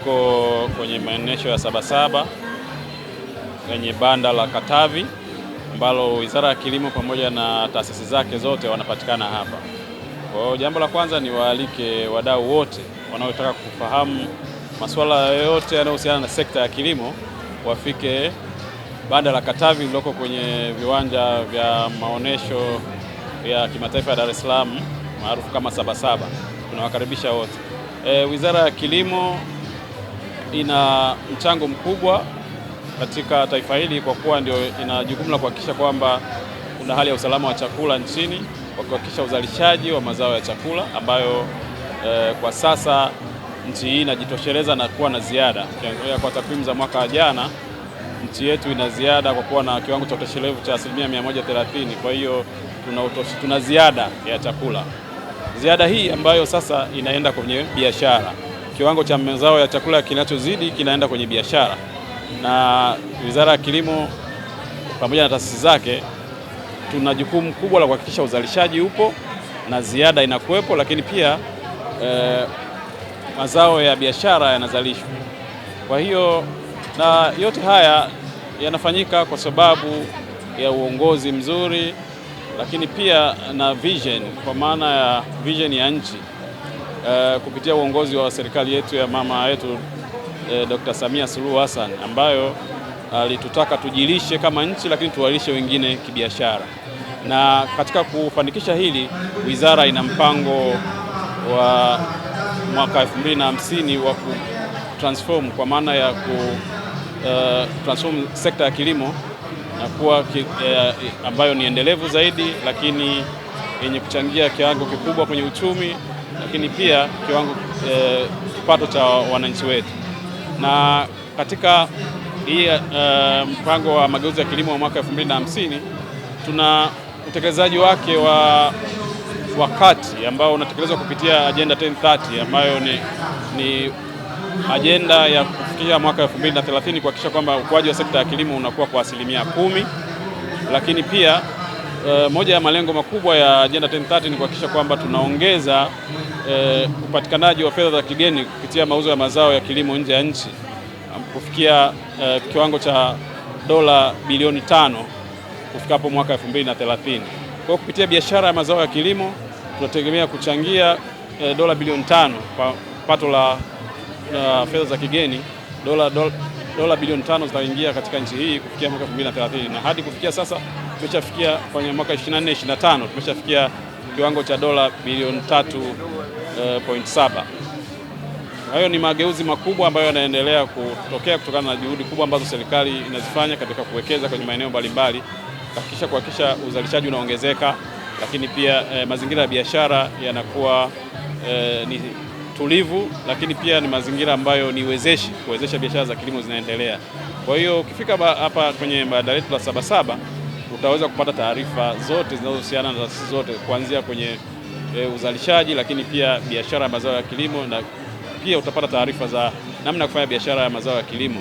tuko kwenye maonyesho ya Sabasaba kwenye banda la Katavi ambalo Wizara ya Kilimo pamoja na taasisi zake zote wanapatikana hapa. Kwa hiyo jambo la kwanza ni waalike wadau wote wanaotaka kufahamu masuala yoyote yanayohusiana na sekta ya kilimo wafike banda la Katavi liloko kwenye viwanja vya maonyesho ya kimataifa ya Dar es Salaam maarufu kama Sabasaba. Tunawakaribisha wote. Wizara ya Kilimo ina mchango mkubwa katika taifa hili kwa kuwa ndio ina jukumu la kuhakikisha kwamba kuna hali ya usalama wa chakula nchini, kwa kuhakikisha uzalishaji wa mazao ya chakula ambayo kwa sasa nchi hii inajitosheleza na kuwa na ziada. Ukiangalia kwa takwimu za mwaka jana, nchi yetu ina ziada kwa kuwa na kiwango cha utoshelevu cha 130%. Kwa hiyo tuna ziada ya chakula. Ziada hii ambayo sasa inaenda kwenye biashara. Kiwango cha mazao ya chakula kinachozidi kinaenda kwenye biashara. Na Wizara ya Kilimo pamoja na taasisi zake tuna jukumu kubwa la kuhakikisha uzalishaji upo na ziada inakuwepo, lakini pia mazao ya biashara yanazalishwa. Kwa hiyo na yote haya yanafanyika kwa sababu ya uongozi mzuri, lakini pia na vision, kwa maana ya vision ya nchi kupitia uongozi wa serikali yetu ya mama yetu Dr. Samia Suluhu Hassan, ambayo alitutaka tujilishe kama nchi lakini tuwalishe wengine kibiashara. Na katika kufanikisha hili, wizara ina mpango wa mwaka 2050 wa kutransform, kwa maana ya transform sekta ya kilimo na kuwa ambayo ni endelevu zaidi, lakini yenye kuchangia kiwango kikubwa kwenye uchumi, lakini pia kiwango kipato cha wananchi wetu. Na katika hii mpango wa mageuzi ya kilimo wa mwaka 2050 tuna utekelezaji wake wa wakati ambao unatekelezwa kupitia Agenda 1030 ambayo ni ajenda ya kufikia mwaka 2030 kuhakikisha kwamba ukuaji wa sekta ya kilimo unakuwa kwa 10%. Lakini pia moja ya malengo makubwa ya Agenda 1030 ni kuhakikisha kwamba tunaongeza upatikanaji wa fedha za kigeni kupitia mauzo ya mazao ya kilimo nje ya nchi kufikia kiwango cha dola bilioni 5 kufikapo mwaka 2030. Kwa kupitia biashara ya mazao ya kilimo tunategemea kuchangia dola bilioni 5 kwa pato la fedha za kigeni. Dola bilioni 5 zitaingia katika nchi hii kufikia mwaka 2030, na hadi kufikia sasa tumeshafikia kwenye mwaka 24-25 tumeshafikia kiwango cha dola bilioni 3.7. Hayo ni mageuzi makubwa ambayo yanaendelea kutokea kutokana na juhudi kubwa ambazo serikali inazifanya katika kuwekeza kwenye maeneo mbalimbali kuhakikisha uzalishaji unaongezeka, lakini pia mazingira ya biashara yanakuwa ni tulivu, lakini pia ni mazingira ambayo ni kuwezesha biashara za kilimo zinaendelea. Kwa hiyo ukifika hapa kwenye banda letu la Sabasaba utaweza kupata taarifa zote zinazohusiana na taasisi zote, kuanzia kwenye uzalishaji, lakini pia biashara ya mazao ya kilimo, na pia utapata taarifa za namna ya kufanya biashara ya mazao ya kilimo.